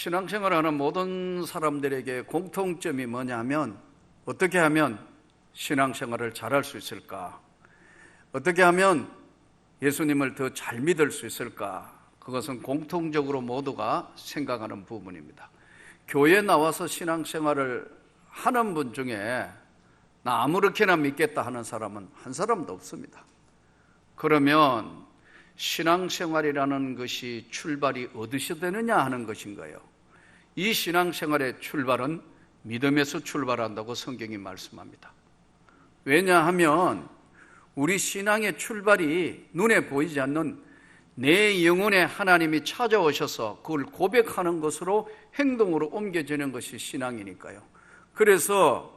신앙생활하는 모든 사람들에게 공통점이 뭐냐면, 어떻게 하면 신앙생활을 잘할 수 있을까? 어떻게 하면 예수님을 더 잘 믿을 수 있을까? 그것은 공통적으로 모두가 생각하는 부분입니다. 교회에 나와서 신앙생활을 하는 분 중에 나 아무렇게나 믿겠다 하는 사람은 한 사람도 없습니다. 그러면 신앙생활이라는 것이 출발이 어디서 되느냐 하는 것인 거예요. 이 신앙생활의 출발은 믿음에서 출발한다고 성경이 말씀합니다. 왜냐하면 우리 신앙의 출발이 눈에 보이지 않는 내 영혼에 하나님이 찾아오셔서 그걸 고백하는 것으로 행동으로 옮겨지는 것이 신앙이니까요. 그래서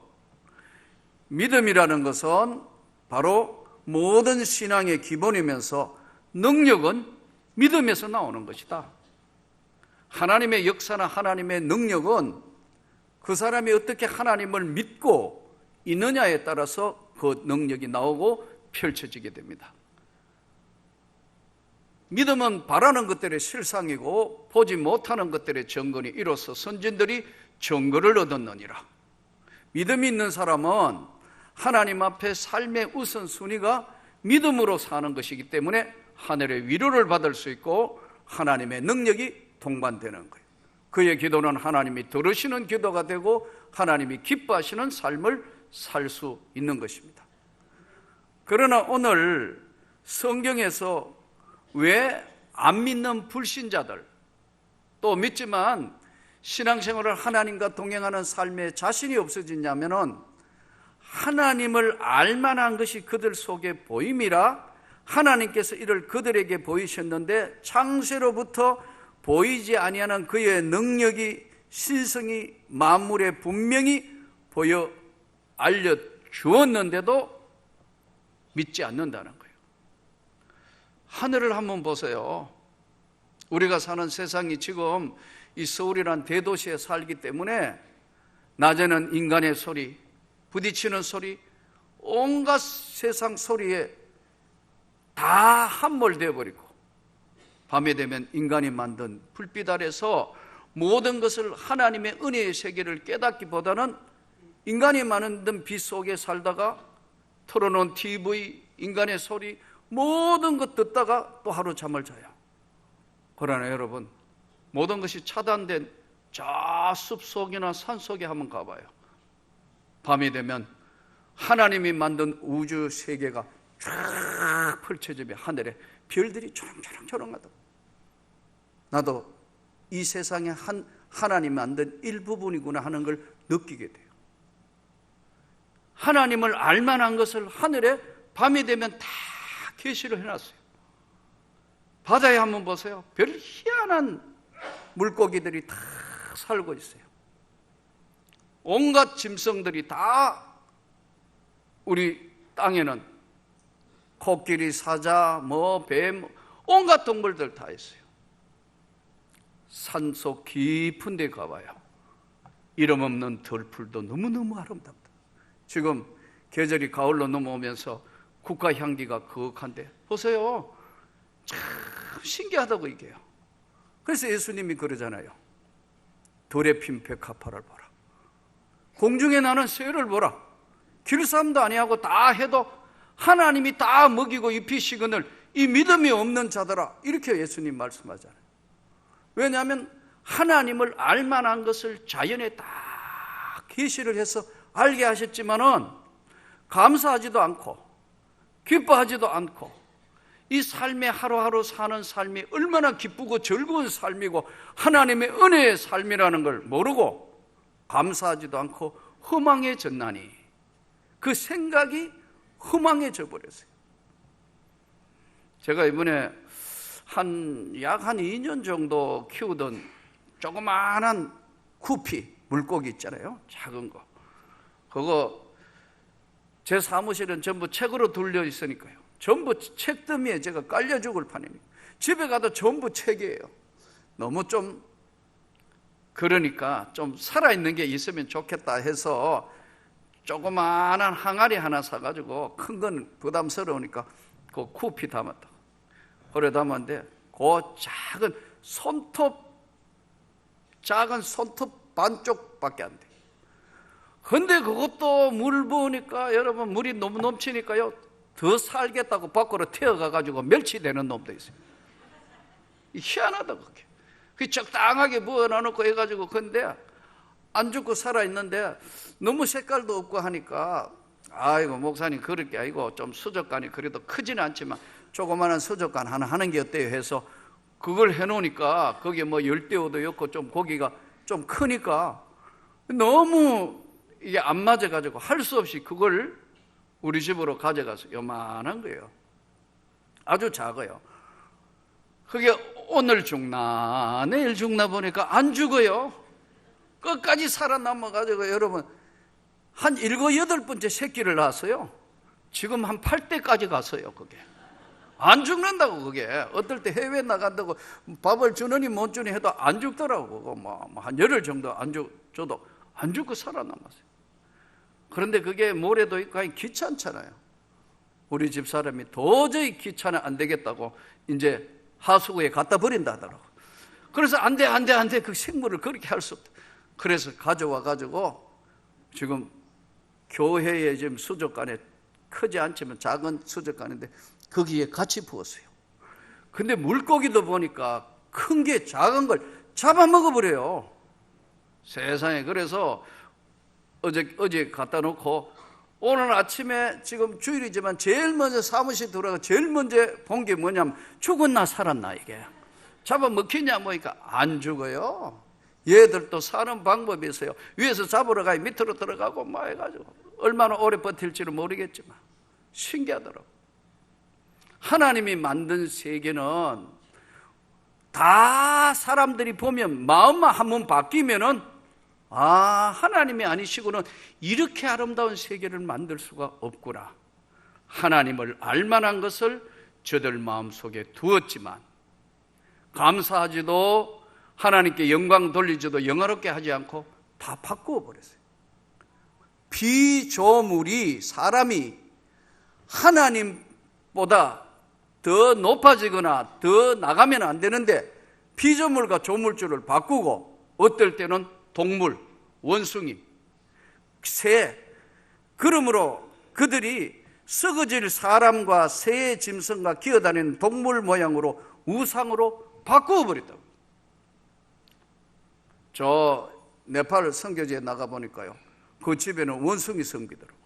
믿음이라는 것은 바로 모든 신앙의 기본이면서 능력은 믿음에서 나오는 것이다. 하나님의 역사나 하나님의 능력은 그 사람이 어떻게 하나님을 믿고 있느냐에 따라서 그 능력이 나오고 펼쳐지게 됩니다. 믿음은 바라는 것들의 실상이고 보지 못하는 것들의 증거니 이로써 선진들이 증거를 얻었느니라. 믿음이 있는 사람은 하나님 앞에 삶의 우선순위가 믿음으로 사는 것이기 때문에 하늘의 위로를 받을 수 있고 하나님의 능력이 동반되는 거예요. 그의 기도는 하나님이 들으시는 기도가 되고 하나님이 기뻐하시는 삶을 살 수 있는 것입니다. 그러나 오늘 성경에서 왜 안 믿는 불신자들, 또 믿지만 신앙생활을 하나님과 동행하는 삶에 자신이 없어지냐면은 하나님을 알만한 것이 그들 속에 보임이라 하나님께서 이를 그들에게 보이셨는데 창세로부터 보이지 아니하는 그의 능력이 신성이 만물에 분명히 보여 알려주었는데도 믿지 않는다는 거예요. 하늘을 한번 보세요. 우리가 사는 세상이 지금 이 서울이란 대도시에 살기 때문에 낮에는 인간의 소리, 부딪히는 소리, 온갖 세상 소리에 다 함몰되어 버리고 밤에 되면 인간이 만든 불빛 아래서 모든 것을 하나님의 은혜의 세계를 깨닫기보다는 인간이 만든 빛 속에 살다가 틀어놓은 TV, 인간의 소리 모든 것 듣다가 또 하루 잠을 자요. 그러나 여러분, 모든 것이 차단된 저 숲속이나 산속에 한번 가봐요. 밤이 되면 하나님이 만든 우주 세계가 쫙 펼쳐지며 하늘에 별들이 초롱초롱초롱하다. 나도 이 세상에 하나님 만든 일부분이구나 하는 걸 느끼게 돼요. 하나님을 알만한 것을 하늘에 밤이 되면 다 계시를 해놨어요. 바다에 한번 보세요. 별 희한한 물고기들이 다 살고 있어요. 온갖 짐승들이 다 우리 땅에는 코끼리, 사자, 뱀, 온갖 동물들 다 있어요. 산속 깊은 데 가봐요. 이름 없는 들풀도 너무너무 아름답다. 지금 계절이 가을로 넘어오면서 국화 향기가 거룩한데 보세요. 참 신기하다고 이게요. 그래서 예수님이 그러잖아요. 들에 핀 백합화를 보라. 공중에 나는 새를 보라. 길쌈도 아니하고 다 해도 하나님이 다 먹이고 입히시거늘 이 믿음이 없는 자들아, 이렇게 예수님 말씀하잖아요. 왜냐하면 하나님을 알만한 것을 자연에 다 계시를 해서 알게 하셨지만은 감사하지도 않고 기뻐하지도 않고 이 삶의 하루하루 사는 삶이 얼마나 기쁘고 즐거운 삶이고 하나님의 은혜의 삶이라는 걸 모르고 감사하지도 않고 허망해졌나니 그 생각이 허망해져 버렸어요. 제가 이번에 약 한 2년 정도 키우던 조그마한 구피 물고기 있잖아요. 작은 거. 그거 제 사무실은 전부 책으로 둘려 있으니까요. 전부 책더미에 제가 깔려 죽을 판입니다. 집에 가도 전부 책이에요. 너무 좀 그러니까 좀 살아있는 게 있으면 좋겠다 해서 조그마한 항아리 하나 사가지고 큰 건 부담스러우니까 그 구피 담았다. 그래 담았는데 그 작은 손톱 작은 손톱 반쪽밖에 안 돼. 근데 그것도 물 부으니까 여러분 물이 너무 넘치니까요, 더 살겠다고 밖으로 튀어가가지고 멸치되는 놈도 있어요. 희한하다 그게. 그 적당하게 부어놔놓고 해가지고, 근데 안 죽고 살아있는데 너무 색깔도 없고 하니까, 아이고 목사님 그럴 게 아니고 좀 수족관이 그래도 크지는 않지만 조그마한 수족관 하나 하는 게 어때요 해서 그걸 해놓으니까 거기에 뭐 열대어도 였고 좀 고기가 좀 크니까 너무 이게 안 맞아가지고 할 수 없이 그걸 우리 집으로 가져가서 요만한 거예요. 아주 작아요. 그게 오늘 죽나 내일 죽나 보니까 안 죽어요. 끝까지 살아남아가지고 여러분 한 7, 8번째 새끼를 낳았어요. 지금 한 8대까지 갔어요. 그게 안 죽는다고. 그게 어떨 때 해외 나간다고 밥을 주느니 못 주니 해도 안 죽더라고. 뭐 한 열흘 정도 안 줘도 안 죽고 살아남았어요. 그런데 그게 모래도 있고 하니 귀찮잖아요. 우리 집사람이 도저히 귀찮아 안 되겠다고 이제 하수구에 갖다 버린다 하더라고. 그래서 안 돼 그 생물을 그렇게 할 수 없다. 그래서 가져와 가지고 지금 교회에 지금 수족관에 크지 않지만 작은 수족관인데 거기에 같이 부었어요. 근데 물고기도 보니까 큰 게 작은 걸 잡아먹어버려요. 세상에. 그래서 어제 갖다 놓고 오늘 아침에 지금 주일이지만 제일 먼저 사무실 들어가 제일 먼저 본 게 뭐냐면 죽었나 살았나. 이게 잡아먹히냐 뭐니까 안 죽어요. 얘들도 사는 방법이 있어요. 위에서 잡으러 가야 밑으로 들어가고 뭐 해가지고 얼마나 오래 버틸지는 모르겠지만 신기하더라고. 하나님이 만든 세계는 다 사람들이 보면 마음만 한번 바뀌면은 하나님이 아니시고는 이렇게 아름다운 세계를 만들 수가 없구나. 하나님을 알만한 것을 저들 마음속에 두었지만 감사하지도 하나님께 영광 돌리지도 영화롭게 하지 않고 다 바꾸어 버렸어요. 피조물이 사람이 하나님보다 더 높아지거나 더 나가면 안 되는데 피조물과 조물주를 바꾸고 어떨 때는 동물, 원숭이, 새, 그러므로 그들이 썩어질 사람과 새의 짐승과 기어다니는 동물 모양으로 우상으로 바꾸어 버렸다고. 저 네팔 선교지에 나가보니까요, 그 집에는 원숭이 섬기더라고.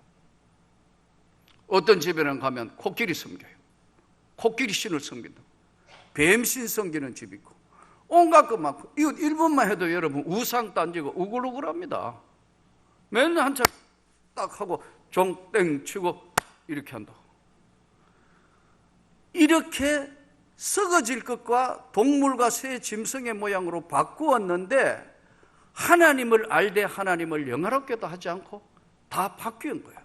어떤 집에는 가면 코끼리 섬겨요. 코끼리 신을 섬긴다. 뱀신 섬기는 집 있고 온갖 것 많고. 이거 일본만 해도 여러분 우상 딴지고 우글우글합니다. 맨날 한참 딱 하고 종땡 치고 이렇게 한다. 이렇게 썩어질 것과 동물과 새, 짐승의 모양으로 바꾸었는데 하나님을 알되 하나님을 영화롭게도 하지 않고 다 바뀐 거예요.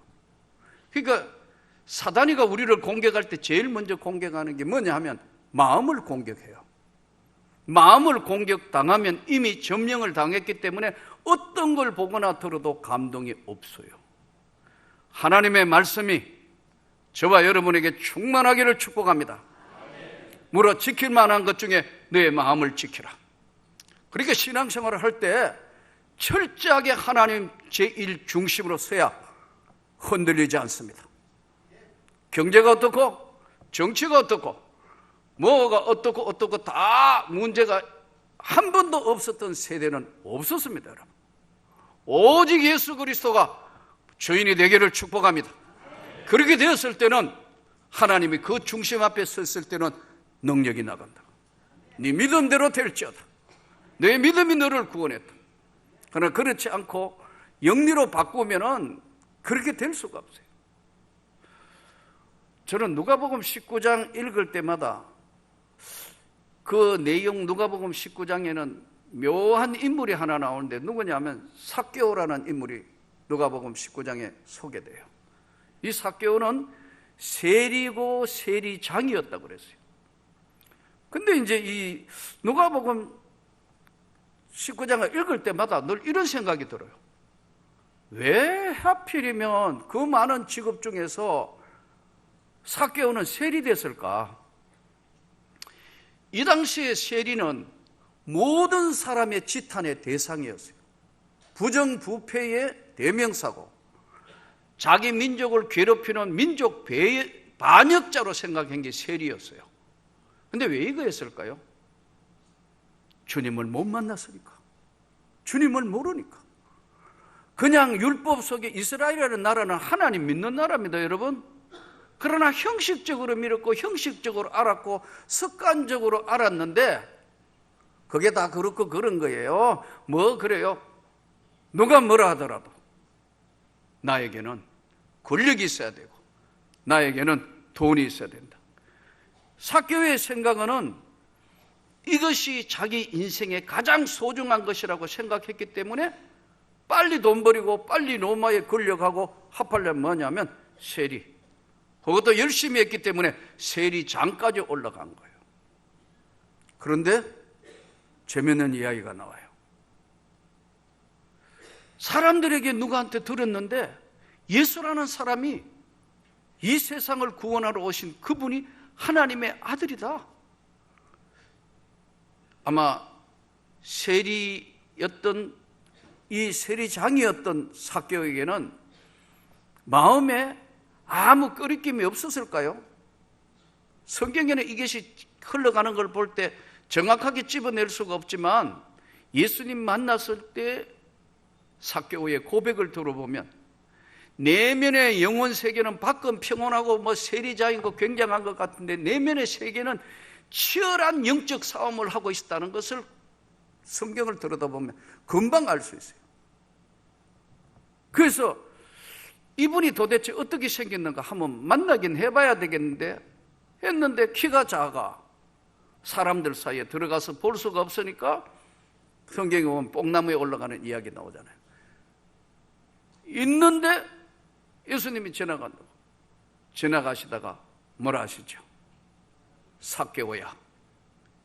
그러니까 사단이가 우리를 공격할 때 제일 먼저 공격하는 게 뭐냐 하면 마음을 공격해요. 마음을 공격당하면 이미 점령을 당했기 때문에 어떤 걸 보거나 들어도 감동이 없어요. 하나님의 말씀이 저와 여러분에게 충만하기를 축복합니다. 물어 지킬 만한 것 중에 내 마음을 지키라. 그러니까 신앙생활을 할 때 철저하게 하나님 제1 중심으로 서야 흔들리지 않습니다. 경제가 어떻고 정치가 어떻고 뭐가 어떻고 다 문제가 한 번도 없었던 세대는 없었습니다. 여러분. 오직 예수 그리스도가 주인이 되기를 축복합니다. 그렇게 되었을 때는 하나님이 그 중심 앞에 섰을 때는 능력이 나간다. 네 믿음대로 될지어다. 내 믿음이 너를 구원했다. 그러나 그렇지 않고 영리로 바꾸면은 그렇게 될 수가 없어요. 저는 누가복음 19장 읽을 때마다 그 내용, 누가복음 19장에는 묘한 인물이 하나 나오는데 누구냐면 삭개오라는 인물이 누가복음 19장에 소개돼요. 이 삭개오는 세리고 세리장이었다고 그랬어요. 근데 이제 이 누가복음 19장을 읽을 때마다 늘 이런 생각이 들어요. 왜 하필이면 그 많은 직업 중에서 삭개오는 세리 됐을까? 이 당시에 세리는 모든 사람의 지탄의 대상이었어요. 부정부패의 대명사고 자기 민족을 괴롭히는 민족 반역자로 생각한 게 세리였어요. 근데 왜 이거 했을까요? 주님을 못 만났으니까, 주님을 모르니까. 그냥 율법 속에 이스라엘이라는 나라는 하나님 믿는 나라입니다, 여러분. 그러나 형식적으로 믿었고 형식적으로 알았고 습관적으로 알았는데 그게 다 그렇고 그런 거예요. 뭐 그래요? 누가 뭐라 하더라도 나에게는 권력이 있어야 되고 나에게는 돈이 있어야 된다. 삭개오의 생각은 이것이 자기 인생의 가장 소중한 것이라고 생각했기 때문에 빨리 돈 버리고 빨리 로마에 권력하고 합하려면 뭐냐면 세리, 그것도 열심히 했기 때문에 세리장까지 올라간 거예요. 그런데 재미있는 이야기가 나와요. 사람들에게 누구한테 들었는데 예수라는 사람이 이 세상을 구원하러 오신 그분이 하나님의 아들이다. 아마 세리였던 이 세리장이었던 삭개오에게는 마음에 아무 꺼리낌이 없었을까요? 성경에는 이것이 흘러가는 걸 볼 때 정확하게 집어낼 수가 없지만 예수님 만났을 때 삭개오의 고백을 들어보면 내면의 영혼 세계는 밖은 평온하고 뭐 세리장이고 굉장한 것 같은데 내면의 세계는 치열한 영적 싸움을 하고 있다는 것을 성경을 들여다보면 금방 알 수 있어요. 그래서 이분이 도대체 어떻게 생겼는가 한번 만나긴 해봐야 되겠는데 했는데 키가 작아 사람들 사이에 들어가서 볼 수가 없으니까 성경에 보면 뽕나무에 올라가는 이야기 나오잖아요. 있는데 예수님이 지나간다고. 지나가시다가 뭐라 하시죠? 삭개오야,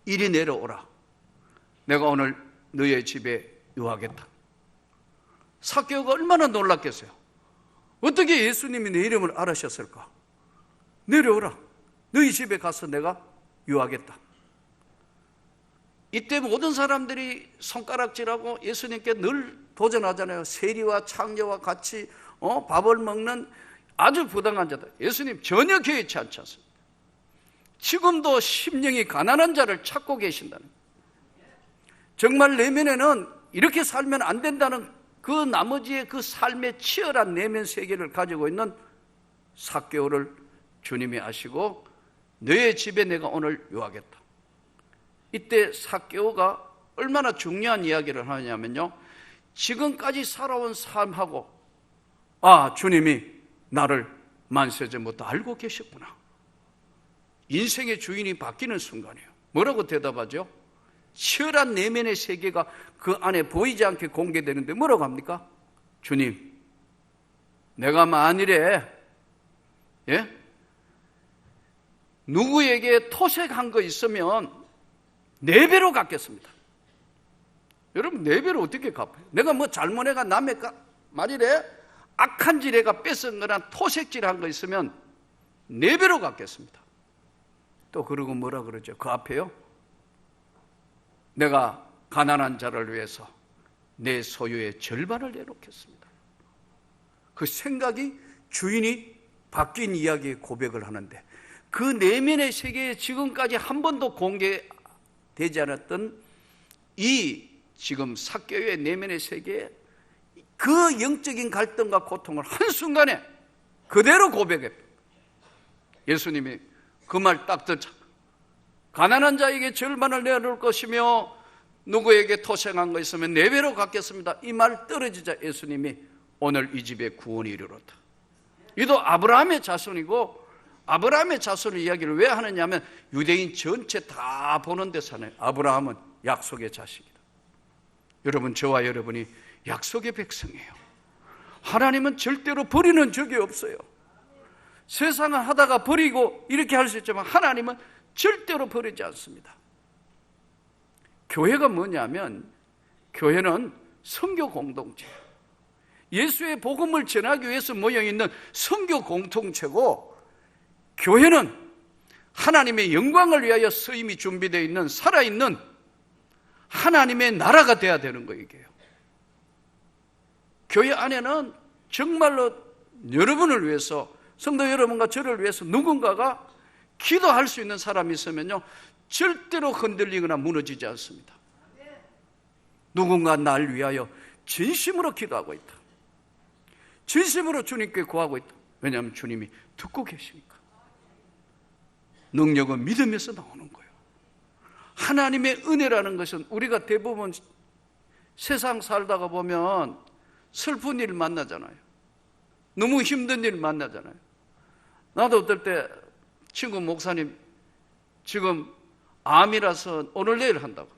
이리 내려오라. 내가 오늘 너의 집에 유하겠다. 삭개오가 얼마나 놀랐겠어요. 어떻게 예수님이 내 이름을 알으셨을까? 내려오라. 너희 집에 가서 내가 유하겠다. 이때 모든 사람들이 손가락질하고 예수님께 늘 도전하잖아요. 세리와 창녀와 같이 밥을 먹는 아주 부당한 자다. 예수님 전혀 개의치 않지 않습니다. 지금도 심령이 가난한 자를 찾고 계신다는 거예요. 정말 내면에는 이렇게 살면 안 된다는 그 나머지의 그 삶의 치열한 내면 세계를 가지고 있는 삭개오를 주님이 아시고 너의 집에 내가 오늘 유하겠다. 이때 삭개오가 얼마나 중요한 이야기를 하냐면요, 지금까지 살아온 삶하고 주님이 나를 만세전부터 알고 계셨구나. 인생의 주인이 바뀌는 순간이에요. 뭐라고 대답하죠? 치열한 내면의 세계가 그 안에 보이지 않게 공개되는데 뭐라고 합니까? 주님, 내가 만일에 누구에게 토색한 거 있으면 4배로 갚겠습니다. 여러분 4배로 어떻게 갚아요? 내가 뭐 잘못해가 남의 말이래 악한 지레가 뺏은 거나 토색질한 거 있으면 4배로 갚겠습니다. 또 그러고 뭐라 그러죠? 그 앞에요. 내가 가난한 자를 위해서 내 소유의 절반을 내놓겠습니다. 그 생각이 주인이 바뀐 이야기의 고백을 하는데 그 내면의 세계에 지금까지 한 번도 공개되지 않았던 이 지금 삭개오의 내면의 세계에 그 영적인 갈등과 고통을 한순간에 그대로 고백했다. 예수님이 그 말 딱 듣자. 가난한 자에게 절반을 내놓을 것이며 누구에게 토생한 거 있으면 4배로 갚겠습니다. 이 말 떨어지자 예수님이 오늘 이 집에 구원이 이르렀다. 이도 아브라함의 자손이고 아브라함의 자손의 이야기를 왜 하느냐면 유대인 전체 다 보는 데서 하나요. 아브라함은 약속의 자식이다. 여러분, 저와 여러분이 약속의 백성이에요. 하나님은 절대로 버리는 적이 없어요. 세상은 하다가 버리고 이렇게 할 수 있지만 하나님은 절대로 버리지 않습니다. 교회가 뭐냐면 교회는 선교 공동체예요. 예수의 복음을 전하기 위해서 모여있는 선교 공동체고 교회는 하나님의 영광을 위하여 쓰임이 준비되어 있는 살아있는 하나님의 나라가 돼야 되는 거예요, 이게요. 교회 안에는 정말로 여러분을 위해서, 성도 여러분과 저를 위해서 누군가가 기도할 수 있는 사람이 있으면요, 절대로 흔들리거나 무너지지 않습니다. 누군가 날 위하여 진심으로 기도하고 있다. 진심으로 주님께 구하고 있다. 왜냐하면 주님이 듣고 계시니까. 능력은 믿음에서 나오는 거예요. 하나님의 은혜라는 것은 우리가 대부분 세상 살다가 보면 슬픈 일 만나잖아요. 너무 힘든 일 만나잖아요. 나도 어떨 때 친구 목사님 지금 암이라서 오늘 내일 한다고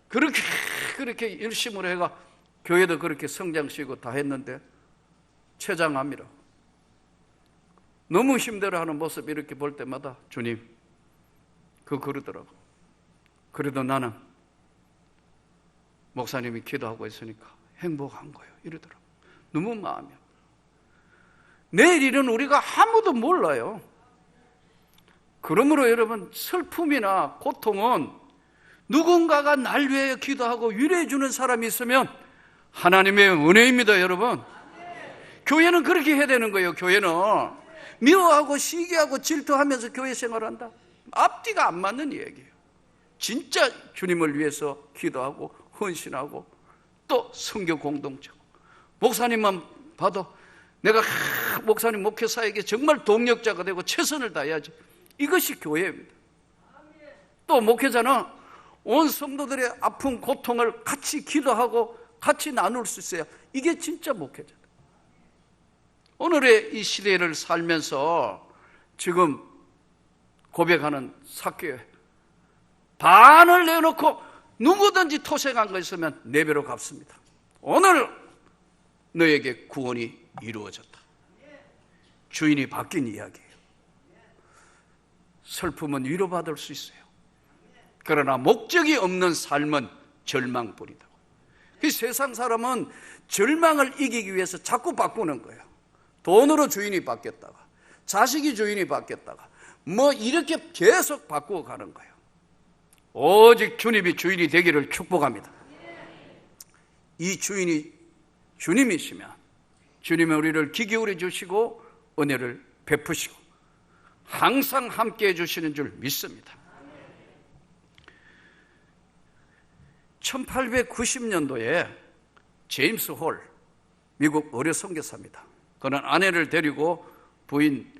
그렇게 열심으로 해가 교회도 그렇게 성장시키고 다 했는데 췌장암이라고 너무 힘들어하는 모습 이렇게 볼 때마다 주님 그러더라고. 그래도 나는 목사님이 기도하고 있으니까 행복한 거예요 이러더라고. 너무 마음이 아파요. 내일 일은 우리가 아무도 몰라요. 그러므로 여러분 슬픔이나 고통은 누군가가 날 위해 기도하고 위로해 주는 사람이 있으면 하나님의 은혜입니다, 여러분. 교회는 그렇게 해야 되는 거예요. 교회는 미워하고 시기하고 질투하면서 교회 생활한다. 앞뒤가 안 맞는 얘기예요. 진짜 주님을 위해서 기도하고 헌신하고 또 선교 공동체고 목사님만 봐도 내가 목사님 목회사에게 정말 동력자가 되고 최선을 다해야지. 이것이 교회입니다. 또 목회자는 온 성도들의 아픈 고통을 같이 기도하고 같이 나눌 수 있어야 이게 진짜 목회자다. 오늘의 이 시대를 살면서 지금 고백하는 사교회 반을 내놓고 누구든지 토색한 거 있으면 4배로 갚습니다. 오늘 너에게 구원이 이루어졌다. 주인이 바뀐 이야기예요. 슬픔은 위로받을 수 있어요. 그러나 목적이 없는 삶은 절망뿐이다. 그 세상 사람은 절망을 이기기 위해서 자꾸 바꾸는 거예요. 돈으로 주인이 바뀌었다가 자식이 주인이 바뀌었다가 뭐 이렇게 계속 바꾸어 가는 거예요. 오직 주님이 주인이 되기를 축복합니다. 이 주인이 주님이시면 주님은 우리를 귀 기울여 주시고 은혜를 베푸시고 항상 함께해 주시는 줄 믿습니다. 1890년도에 제임스 홀, 미국 의료 선교사입니다. 그는 아내를 데리고 부인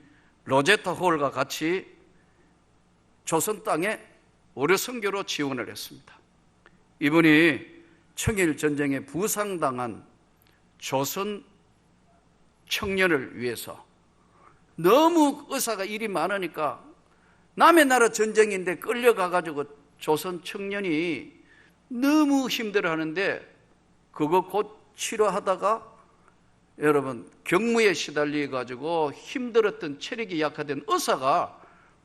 로제타 홀과 같이 조선 땅에 의료 선교로 지원을 했습니다. 이분이 청일 전쟁에 부상당한 조선 청년을 위해서 너무 의사가 일이 많으니까 남의 나라 전쟁인데 끌려가가지고 조선 청년이 너무 힘들어하는데 그거 곧 치료하다가 여러분 경무에 시달려가지고 힘들었던 체력이 약화된 의사가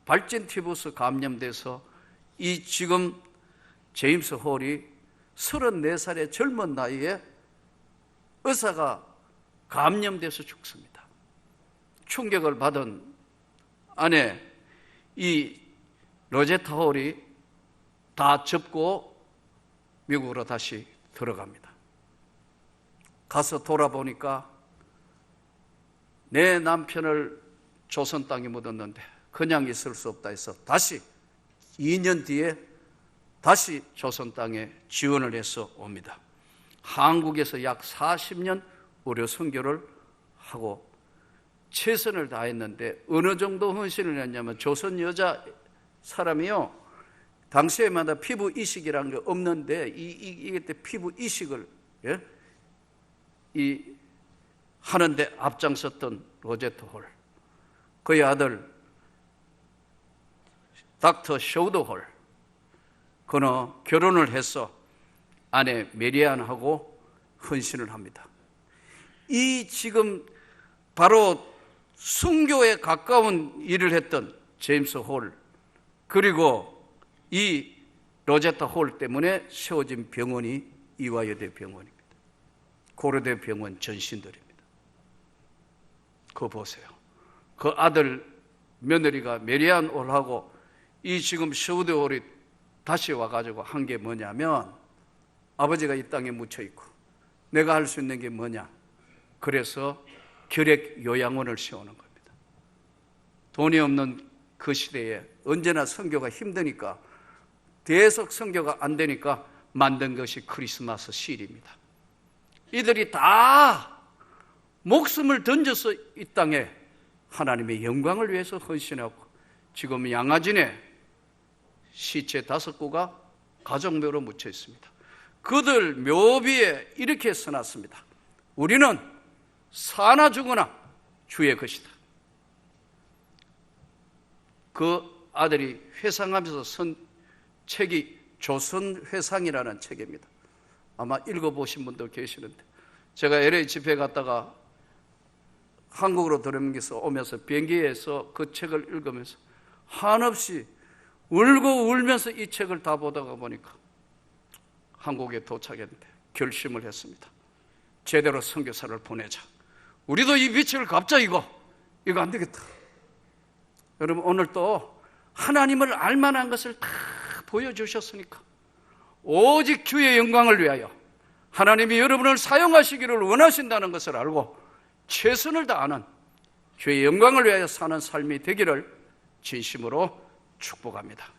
발진티푸스 감염돼서 이 지금 제임스 홀이 34살의 젊은 나이에 의사가 감염돼서 죽습니다. 충격을 받은 아내 이 로제타 홀이 다 접고 미국으로 다시 들어갑니다. 가서 돌아보니까 내 남편을 조선 땅에 묻었는데 그냥 있을 수 없다 해서 다시 2년 뒤에 다시 조선 땅에 지원을 해서 옵니다. 한국에서 약 40년 의료 선교를 하고 최선을 다했는데 어느 정도 헌신을 했냐면 조선 여자 사람이요 당시에마다 피부 이식이라는 게 없는데 이게 피부 이식을 하는데 앞장섰던 로제타 홀, 그의 아들 닥터 셔우더 홀, 그는 결혼을 해서 아내 메리안하고 헌신을 합니다. 이 지금 바로 순교에 가까운 일을 했던 제임스 홀, 그리고 이 로제타 홀 때문에 세워진 병원이 이화여대 병원입니다. 고려대 병원 전신들입니다. 그거 보세요. 그 아들 며느리가 메리안 홀하고 이 지금 셔우드 홀이 다시 와가지고 한 게 뭐냐면, 아버지가 이 땅에 묻혀 있고 내가 할 수 있는 게 뭐냐, 그래서 결핵 요양원을 세우는 겁니다. 돈이 없는 그 시대에 언제나 선교가 힘드니까, 계속 선교가 안 되니까 만든 것이 크리스마스 시일입니다. 이들이 다 목숨을 던져서 이 땅에 하나님의 영광을 위해서 헌신하고, 지금 양아진에 시체 5구가 가족묘로 묻혀 있습니다. 그들 묘비에 이렇게 써놨습니다. 우리는 사나 죽으나 주의 것이다. 그 아들이 회상하면서 쓴 책이 조선회상이라는 책입니다. 아마 읽어보신 분도 계시는데, 제가 LA 집회 갔다가 한국으로 들어오면서 오면서 비행기에서 그 책을 읽으면서 한없이 울고 울면서 이 책을 다 보다가 보니까 한국에 도착했는데 결심을 했습니다. 제대로 선교사를 보내자. 우리도 이 빛을 갚자. 이거 안 되겠다. 여러분, 오늘 또 하나님을 알만한 것을 다 보여주셨으니까 오직 주의 영광을 위하여 하나님이 여러분을 사용하시기를 원하신다는 것을 알고 최선을 다하는 주의 영광을 위하여 사는 삶이 되기를 진심으로 축복합니다.